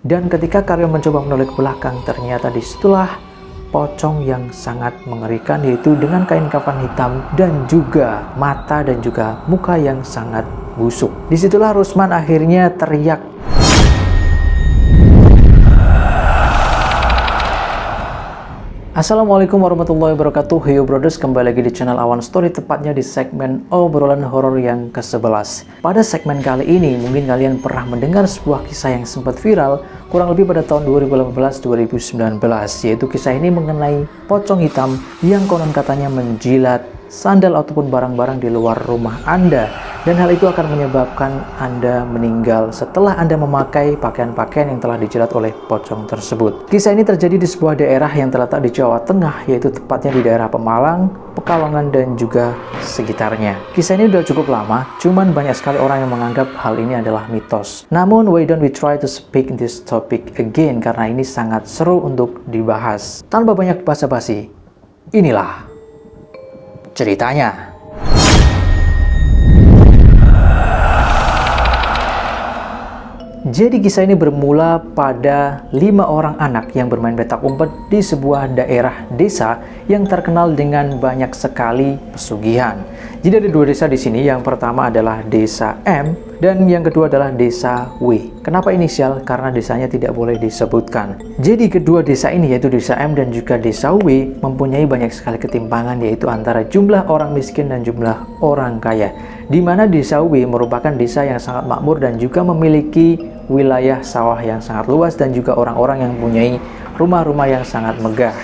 Dan ketika Karyo mencoba menoleh ke belakang, ternyata disitulah pocong yang sangat mengerikan, yaitu dengan kain kafan hitam dan juga mata dan juga muka yang sangat busuk. Disitulah Rusman akhirnya teriak. Assalamualaikum warahmatullahi wabarakatuh. Hey brothers, kembali lagi di channel Awan Story, tepatnya di segmen obrolan horor yang ke-11. Pada segmen kali ini, mungkin kalian pernah mendengar sebuah kisah yang sempat viral kurang lebih pada tahun 2018-2019, yaitu kisah ini mengenai pocong hitam yang konon katanya menjilat sandal ataupun barang-barang di luar rumah Anda, dan hal itu akan menyebabkan Anda meninggal setelah Anda memakai pakaian-pakaian yang telah dijilat oleh pocong tersebut. Kisah ini terjadi di sebuah daerah yang terletak di Jawa Tengah, yaitu tepatnya di daerah Pemalang, Pekalongan, dan juga sekitarnya. Kisah ini udah cukup lama, cuman banyak sekali orang yang menganggap hal ini adalah mitos. Namun, why don't we try to speak this topic again, karena ini sangat seru untuk dibahas. Tanpa banyak basa-basi, inilah ceritanya. Jadi kisah ini bermula pada 5 orang anak yang bermain petak umpet di sebuah daerah desa yang terkenal dengan banyak sekali pesugihan. Jadi ada 2 desa di sini. Yang pertama adalah desa M dan yang kedua adalah desa W. Kenapa inisial? Karena desanya tidak boleh disebutkan. Jadi kedua desa ini, yaitu desa M dan juga desa W, mempunyai banyak sekali ketimpangan, yaitu antara jumlah orang miskin dan jumlah orang kaya. Di mana desa W merupakan desa yang sangat makmur dan juga memiliki wilayah sawah yang sangat luas dan juga orang-orang yang mempunyai rumah-rumah yang sangat megah.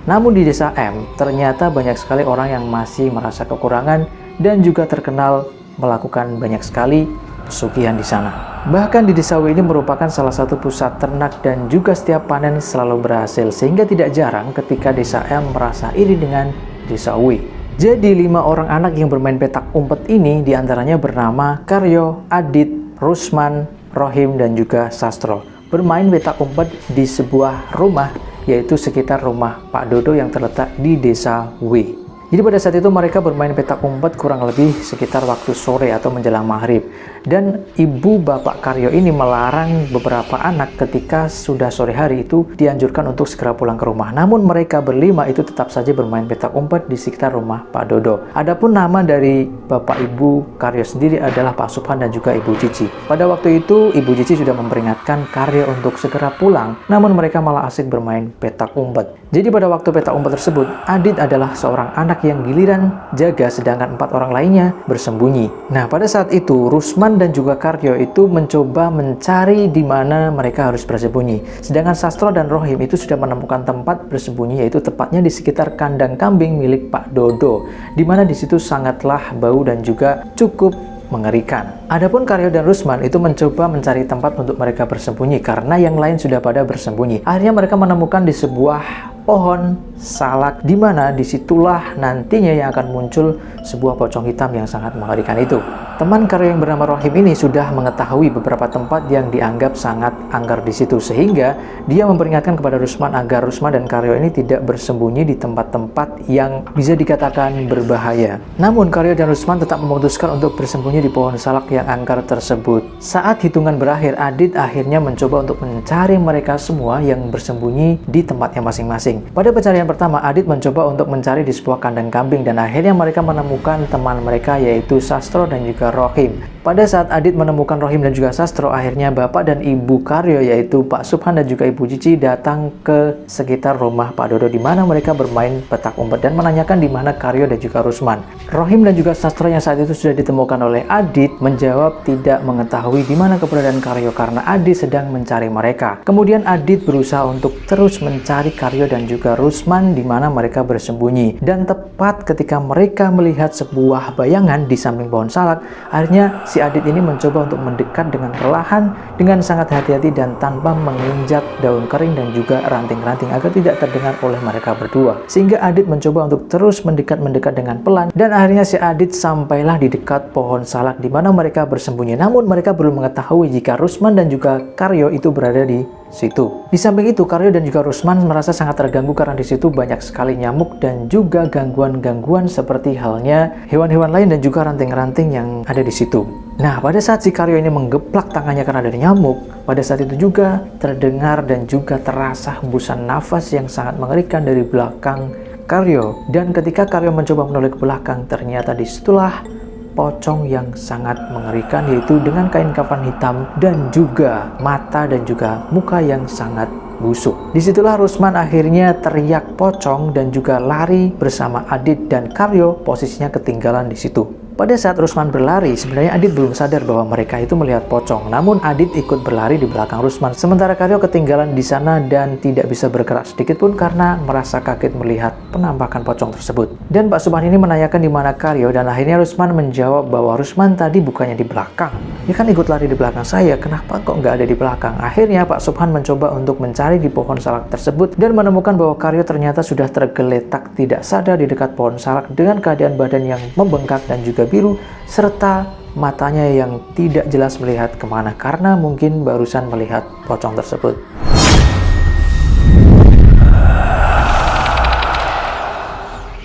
Namun di desa M ternyata banyak sekali orang yang masih merasa kekurangan dan juga terkenal melakukan banyak sekali pesugihan di sana. Bahkan di desa W ini merupakan salah satu pusat ternak dan juga setiap panen selalu berhasil, sehingga tidak jarang ketika desa M merasa iri dengan desa W. Jadi 5 orang anak yang bermain petak umpet ini diantaranya bernama Karyo, Adit, Rusman, Rohim, dan juga Sastro. Bermain petak umpet di sebuah rumah, yaitu sekitar rumah Pak Dodo yang terletak di desa W. Jadi pada saat itu mereka bermain petak umpet kurang lebih sekitar waktu sore atau menjelang maghrib. Dan ibu bapak Karyo ini melarang beberapa anak ketika sudah sore hari itu dianjurkan untuk segera pulang ke rumah. Namun mereka berlima itu tetap saja bermain petak umpet di sekitar rumah Pak Dodo. Adapun nama dari bapak ibu Karyo sendiri adalah Pak Subhan dan juga Ibu Cici. Pada waktu itu Ibu Cici sudah memperingatkan Karyo untuk segera pulang, namun mereka malah asik bermain petak umpet. Jadi pada waktu petak umpet tersebut, Adit adalah seorang anak yang giliran jaga, sedangkan 4 orang lainnya bersembunyi. Nah, pada saat itu Rusman dan juga Karyo itu mencoba mencari di mana mereka harus bersembunyi. Sedangkan Sastro dan Rohim itu sudah menemukan tempat bersembunyi, yaitu tepatnya di sekitar kandang kambing milik Pak Dodo, di mana di situ sangatlah bau dan juga cukup mengerikan. Adapun Karyo dan Rusman itu mencoba mencari tempat untuk mereka bersembunyi karena yang lain sudah pada bersembunyi. Akhirnya mereka menemukan di sebuah pohon salak, di mana disitulah nantinya yang akan muncul sebuah pocong hitam yang sangat mengerikan itu. Teman Karyo yang bernama Rohim ini sudah mengetahui beberapa tempat yang dianggap sangat angker di situ, sehingga dia memperingatkan kepada Rusman agar Rusman dan Karyo ini tidak bersembunyi di tempat-tempat yang bisa dikatakan berbahaya. Namun Karyo dan Rusman tetap memutuskan untuk bersembunyi di pohon salak yang angker tersebut. Saat hitungan berakhir, Adit akhirnya mencoba untuk mencari mereka semua yang bersembunyi di tempatnya masing-masing. Pada pencarian pertama, Adit mencoba untuk mencari di sebuah kandang kambing dan akhirnya mereka menemukan teman mereka, yaitu Sastro dan juga Rohim. Pada saat Adit menemukan Rohim dan juga Sastro, akhirnya bapak dan ibu Karyo, yaitu Pak Subhan dan juga Ibu Cici, datang ke sekitar rumah Pak Dodo di mana mereka bermain petak umpet dan menanyakan di mana Karyo dan juga Rusman. Rohim dan juga Sastro yang saat itu sudah ditemukan oleh Adit menjawab tidak mengetahui di mana keberadaan Karyo karena Adit sedang mencari mereka. Kemudian Adit berusaha untuk terus mencari Karyo dan juga Rusman di mana mereka bersembunyi. Dan tepat ketika mereka melihat sebuah bayangan di samping pohon salak, akhirnya si Adit ini mencoba untuk mendekat dengan perlahan, dengan sangat hati-hati dan tanpa menginjak daun kering dan juga ranting-ranting agar tidak terdengar oleh mereka berdua. Sehingga Adit mencoba untuk terus mendekat dengan pelan, dan akhirnya si Adit sampailah di dekat pohon salak di mana mereka bersembunyi. Namun mereka belum mengetahui jika Rusman dan juga Karyo itu berada di situ. Di samping itu, Karyo dan juga Rusman merasa sangat terganggu karena di situ banyak sekali nyamuk dan juga gangguan-gangguan seperti halnya hewan-hewan lain dan juga ranting-ranting yang ada di situ. Nah, pada saat si Karyo ini menggeplak tangannya karena ada nyamuk, pada saat itu juga terdengar dan juga terasa hembusan nafas yang sangat mengerikan dari belakang Karyo. Dan ketika Karyo mencoba menoleh ke belakang, ternyata disitulah pocong yang sangat mengerikan, yaitu dengan kain kafan hitam dan juga mata dan juga muka yang sangat busuk. Disitulah Rusman akhirnya teriak pocong dan juga lari bersama Adit, dan Karyo posisinya ketinggalan di situ. Pada saat Rusman berlari, sebenarnya Adit belum sadar bahwa mereka itu melihat pocong. Namun Adit ikut berlari di belakang Rusman. Sementara Karyo ketinggalan di sana dan tidak bisa bergerak sedikit pun karena merasa kaget melihat penampakan pocong tersebut. Dan Pak Subhan ini menanyakan di mana Karyo, dan akhirnya Rusman menjawab bahwa Rusman tadi bukannya di belakang. Dia kan ikut lari di belakang saya, kenapa kok nggak ada di belakang? Akhirnya Pak Subhan mencoba untuk mencari di pohon salak tersebut dan menemukan bahwa Karyo ternyata sudah tergeletak tidak sadar di dekat pohon salak dengan keadaan badan yang membengkak dan juga biru, serta matanya yang tidak jelas melihat kemana karena mungkin barusan melihat pocong tersebut.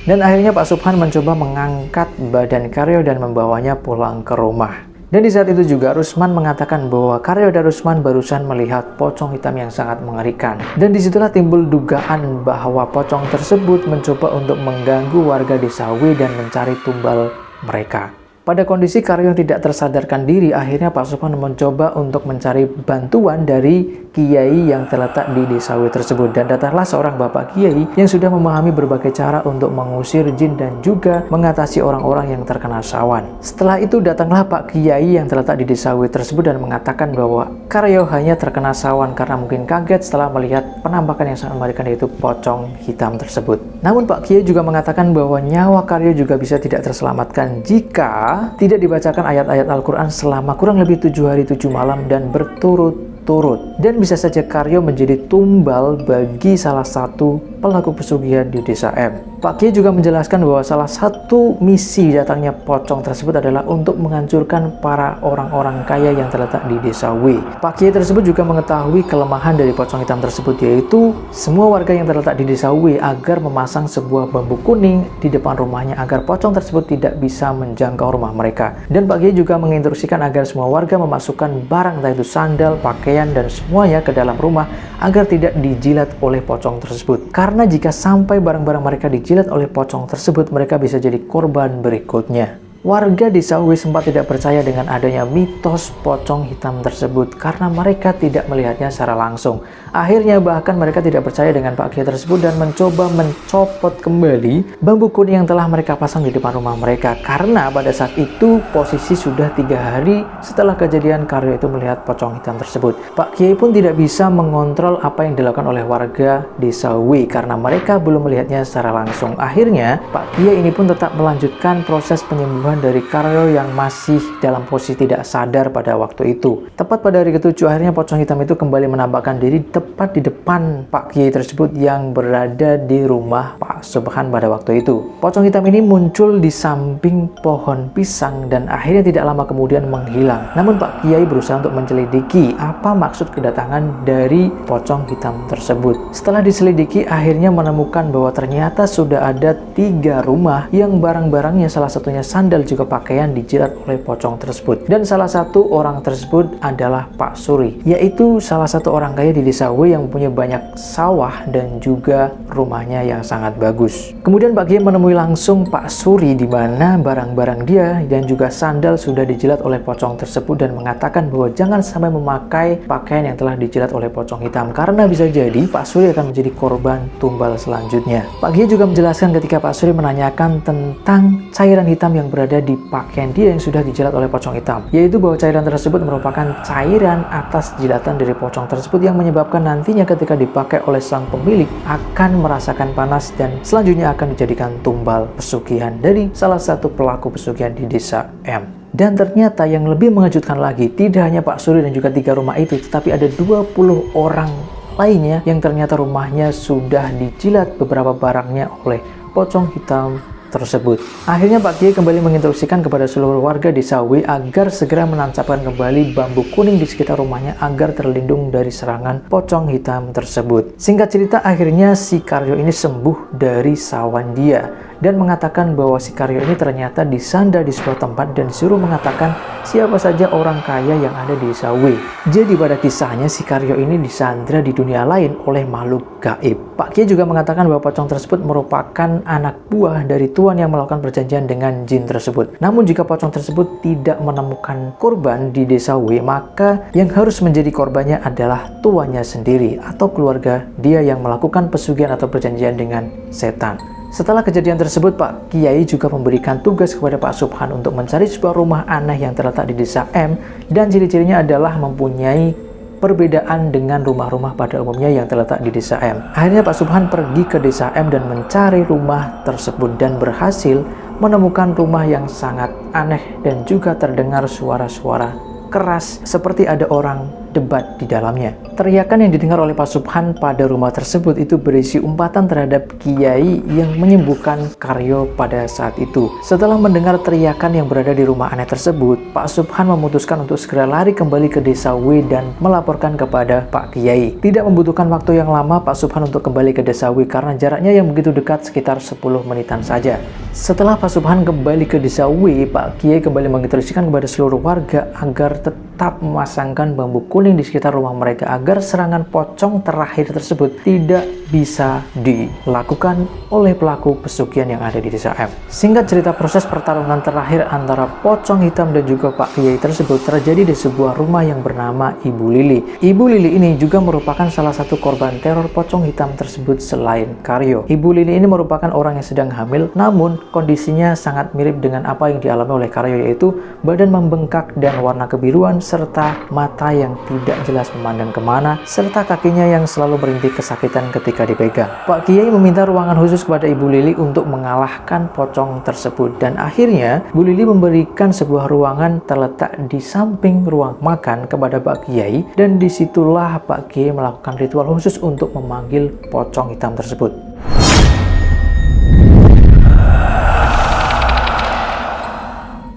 Dan akhirnya Pak Subhan mencoba mengangkat badan Karyo dan membawanya pulang ke rumah. Dan di saat itu juga Rusman mengatakan bahwa Karyo dan Rusman barusan melihat pocong hitam yang sangat mengerikan. Dan disitulah timbul dugaan bahwa pocong tersebut mencoba untuk mengganggu warga desa W dan mencari tumbal mereka. Pada kondisi Karyo yang tidak tersadarkan diri, akhirnya Pak Subhan mencoba untuk mencari bantuan dari kiai yang terletak di desa W tersebut. Dan datanglah seorang bapak kiai yang sudah memahami berbagai cara untuk mengusir jin dan juga mengatasi orang-orang yang terkena sawan. Setelah itu datanglah Pak Kiai yang terletak di desa W tersebut dan mengatakan bahwa Karyo hanya terkena sawan karena mungkin kaget setelah melihat penampakan yang sangat mengerikan, yaitu pocong hitam tersebut. Namun Pak Kiai juga mengatakan bahwa nyawa Karyo juga bisa tidak terselamatkan jika tidak dibacakan ayat-ayat Al-Quran selama kurang lebih 7 hari 7 malam dan berturut-turut. Dan bisa saja Karyo menjadi tumbal bagi salah satu pelaku pesugihan di desa M. Pak Kiai juga menjelaskan bahwa salah satu misi datangnya pocong tersebut adalah untuk menghancurkan para orang-orang kaya yang terletak di desa W. Pak Kiai tersebut juga mengetahui kelemahan dari pocong hitam tersebut, yaitu semua warga yang terletak di desa W agar memasang sebuah bambu kuning di depan rumahnya agar pocong tersebut tidak bisa menjangkau rumah mereka. Dan Pak Kiai juga menginstruksikan agar semua warga memasukkan barang, entah itu sandal, pakaian, dan semuanya ke dalam rumah agar tidak dijilat oleh pocong tersebut. Karena jika sampai barang-barang mereka dijilat oleh pocong tersebut, mereka bisa jadi korban berikutnya. Warga desa W sempat tidak percaya dengan adanya mitos pocong hitam tersebut karena mereka tidak melihatnya secara langsung. Akhirnya bahkan mereka tidak percaya dengan Pak Kiai tersebut dan mencoba mencopot kembali bambu kuning yang telah mereka pasang di depan rumah mereka. Karena pada saat itu posisi sudah 3 hari setelah kejadian Karyo itu melihat pocong hitam tersebut. Pak Kiai pun tidak bisa mengontrol apa yang dilakukan oleh warga desa W karena mereka belum melihatnya secara langsung. Akhirnya Pak Kiai ini pun tetap melanjutkan proses penyembuhan dari Karyo yang masih dalam posisi tidak sadar pada waktu itu. Tepat pada hari ke-7 akhirnya pocong hitam itu kembali menampakkan diri tepat di depan Pak Kiai tersebut yang berada di rumah Pak Subhan pada waktu itu. Pocong hitam ini muncul di samping pohon pisang dan akhirnya tidak lama kemudian menghilang. Namun Pak Kiai berusaha untuk menyelidiki apa maksud kedatangan dari pocong hitam tersebut. Setelah diselidiki akhirnya menemukan bahwa ternyata sudah ada 3 rumah yang barang-barangnya salah satunya sandal juga pakaian dijilat oleh pocong tersebut. Dan salah satu orang tersebut adalah Pak Suri, yaitu salah satu orang kaya di desa W yang punya banyak sawah dan juga rumahnya yang sangat bagus. Kemudian Pak Kiai menemui langsung Pak Suri di mana barang-barang dia dan juga sandal sudah dijilat oleh pocong tersebut dan mengatakan bahwa jangan sampai memakai pakaian yang telah dijilat oleh pocong hitam karena bisa jadi Pak Suri akan menjadi korban tumbal selanjutnya. Pak Kiai juga menjelaskan ketika Pak Suri menanyakan tentang cairan hitam yang berada di pakaian dia yang sudah dijilat oleh pocong hitam, yaitu bahwa cairan tersebut merupakan cairan atas jilatan dari pocong tersebut yang menyebabkan nantinya ketika dipakai oleh sang pemilik akan merasakan panas dan selanjutnya akan dijadikan tumbal pesugihan dari salah satu pelaku pesugihan di desa M. Dan ternyata yang lebih mengejutkan lagi, tidak hanya Pak Suri dan juga 3 rumah itu, tetapi ada 20 orang lainnya yang ternyata rumahnya sudah dijilat beberapa barangnya oleh pocong hitam tersebut. Akhirnya Pak Kiai kembali menginstruksikan kepada seluruh warga desa W agar segera menancapkan kembali bambu kuning di sekitar rumahnya agar terlindung dari serangan pocong hitam tersebut. Singkat cerita, akhirnya si Karyo ini sembuh dari sawan dia dan mengatakan bahwa si Karyo ini ternyata disandra di sebuah tempat dan disuruh mengatakan siapa saja orang kaya yang ada di desa W. Jadi pada kisahnya si Karyo ini disandra di dunia lain oleh makhluk gaib. Pak Kiai juga mengatakan bahwa pocong tersebut merupakan anak buah dari tuan yang melakukan perjanjian dengan jin tersebut. Namun jika pocong tersebut tidak menemukan korban di desa W, maka yang harus menjadi korbannya adalah tuannya sendiri atau keluarga dia yang melakukan pesugihan atau perjanjian dengan setan. Setelah kejadian tersebut, Pak Kiai juga memberikan tugas kepada Pak Subhan untuk mencari sebuah rumah aneh yang terletak di desa M dan ciri-cirinya adalah mempunyai perbedaan dengan rumah-rumah pada umumnya yang terletak di desa M. Akhirnya Pak Subhan pergi ke desa M dan mencari rumah tersebut dan berhasil menemukan rumah yang sangat aneh dan juga terdengar suara-suara keras seperti ada orang debat di dalamnya. Teriakan yang didengar oleh Pak Subhan pada rumah tersebut itu berisi umpatan terhadap Kiai yang menyembuhkan Karyo pada saat itu. Setelah mendengar teriakan yang berada di rumah aneh tersebut, Pak Subhan memutuskan untuk segera lari kembali ke desa W dan melaporkan kepada Pak Kiai. Tidak membutuhkan waktu yang lama Pak Subhan untuk kembali ke desa W karena jaraknya yang begitu dekat, sekitar 10 menitan saja. Setelah Pak Subhan kembali ke desa W, Pak Kiai kembali menginstruksikan kepada seluruh warga agar tetap memasangkan bambu kuning di sekitar rumah mereka agar serangan pocong terakhir tersebut tidak bisa dilakukan oleh pelaku pesugihan yang ada di desa M. Singkat cerita, proses pertarungan terakhir antara pocong hitam dan juga Pak Kiai tersebut terjadi di sebuah rumah yang bernama Ibu Lili. Ibu Lili ini juga merupakan salah satu korban teror pocong hitam tersebut selain Karyo. Ibu Lili ini merupakan orang yang sedang hamil, namun kondisinya sangat mirip dengan apa yang dialami oleh Karyo, yaitu badan membengkak dan warna kebiruan serta mata yang tidak jelas memandang kemana serta kakinya yang selalu berhenti kesakitan ketika dipegang. Pak Kiai meminta ruangan khusus kepada Ibu Lili untuk mengalahkan pocong tersebut dan akhirnya Bu Lili memberikan sebuah ruangan terletak di samping ruang makan kepada Pak Kiai dan disitulah Pak Kiai melakukan ritual khusus untuk memanggil pocong hitam tersebut.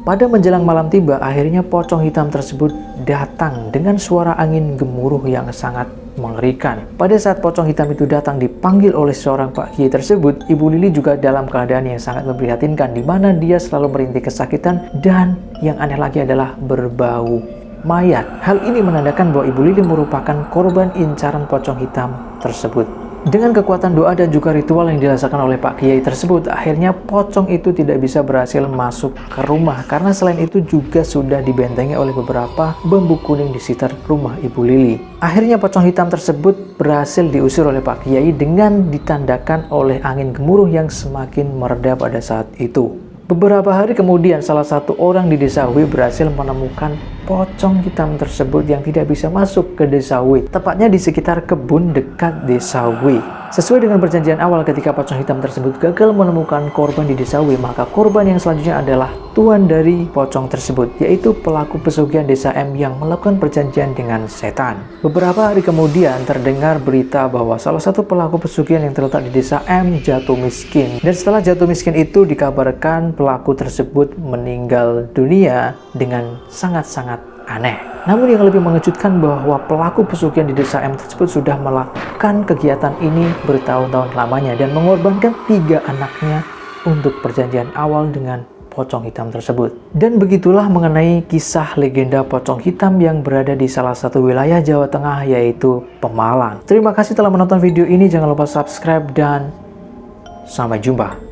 Pada menjelang malam tiba, akhirnya pocong hitam tersebut datang dengan suara angin gemuruh yang sangat mengerikan. Pada saat pocong hitam itu datang dipanggil oleh seorang Pak Kiai tersebut, Ibu Lili juga dalam keadaan yang sangat memprihatinkan, di mana dia selalu merintih kesakitan dan yang aneh lagi adalah berbau mayat. Hal ini menandakan bahwa Ibu Lili merupakan korban incaran pocong hitam tersebut. Dengan kekuatan doa dan juga ritual yang dilaksanakan oleh Pak Kiai tersebut, akhirnya pocong itu tidak bisa berhasil masuk ke rumah karena selain itu juga sudah dibentengi oleh beberapa bambu kuning di sekitar rumah Ibu Lili. Akhirnya pocong hitam tersebut berhasil diusir oleh Pak Kiai dengan ditandakan oleh angin gemuruh yang semakin mereda pada saat itu. Beberapa hari kemudian, salah satu orang di desa W berhasil menemukan pocong hitam tersebut yang tidak bisa masuk ke desa W, tepatnya di sekitar kebun dekat desa W. Sesuai dengan perjanjian awal, ketika pocong hitam tersebut gagal menemukan korban di desa W, maka korban yang selanjutnya adalah tuan dari pocong tersebut, yaitu pelaku pesugihan desa M yang melakukan perjanjian dengan setan. Beberapa hari kemudian terdengar berita bahwa salah satu pelaku pesugihan yang terletak di desa M jatuh miskin. Dan setelah jatuh miskin itu dikabarkan pelaku tersebut meninggal dunia dengan sangat-sangat aneh. Namun yang lebih mengejutkan bahwa pelaku pesugihan di desa M tersebut sudah melakukan kegiatan ini bertahun-tahun lamanya dan mengorbankan 3 anaknya untuk perjanjian awal dengan pocong hitam tersebut. Dan begitulah mengenai kisah legenda pocong hitam yang berada di salah satu wilayah Jawa Tengah, yaitu Pemalang. Terima kasih telah menonton video ini, jangan lupa subscribe dan sampai jumpa.